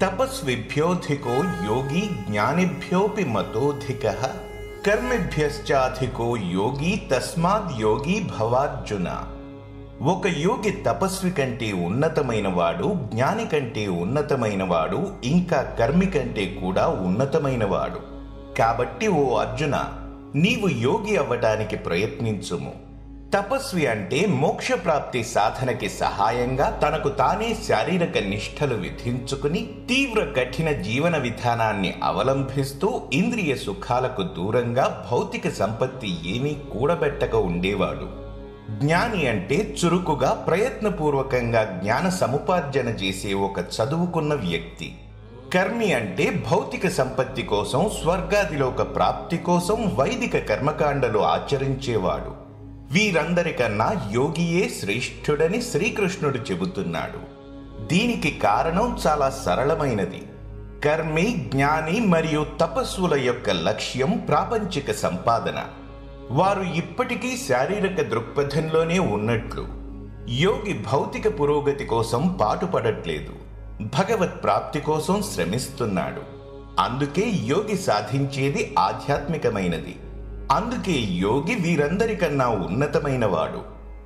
తపస్విభ్యోధికో యోగి జ్ఞానిభ్యోపి మతోధికః కర్మిభ్యశ్చాధికో యోగి తస్మాద్ యోగి భవార్జున. ఒక యోగి తపస్వి కంటే ఉన్నతమైనవాడు, జ్ఞాని కంటే ఉన్నతమైనవాడు, ఇంకా కర్మి కంటే కూడా ఉన్నతమైనవాడు. కాబట్టి ఓ అర్జున, నీవు యోగి అవ్వటానికి ప్రయత్నించుము. తపస్వి అంటే మోక్షప్రాప్తి సాధనకి సహాయంగా తనకు తానే శారీరక నిష్ఠలు విధించుకుని తీవ్ర కఠిన జీవన విధానాన్ని అవలంబిస్తూ ఇంద్రియ సుఖాలకు దూరంగా భౌతిక సంపత్తి ఏమీ కూడబెట్టక ఉండేవాడు. జ్ఞాని అంటే చురుకుగా ప్రయత్నపూర్వకంగా జ్ఞాన సముపార్జన చేసే ఒక చదువుకున్న వ్యక్తి. కర్మి అంటే భౌతిక సంపత్తి కోసం, స్వర్గాదిలోక ప్రాప్తి కోసం వైదిక కర్మకాండలు ఆచరించేవాడు. వీరందరికన్నా యోగియే శ్రేష్ఠుడని శ్రీకృష్ణుడు చెబుతున్నాడు. దీనికి కారణం చాలా సరళమైనది. కర్మి, జ్ఞాని మరియు తపస్సుల యొక్క లక్ష్యం ప్రాపంచిక సంపాదన. వారు ఇప్పటికీ శారీరక దృక్పథంలోనే ఉన్నట్లు. యోగి భౌతిక పురోగతి కోసం పాటుపడట్లేదు, భగవత్ ప్రాప్తి కోసం శ్రమిస్తున్నాడు. అందుకే యోగి సాధించేది ఆధ్యాత్మికమైనది. అందుకే యోగి వీరందరికన్నా ఉన్నతమైనవాడు.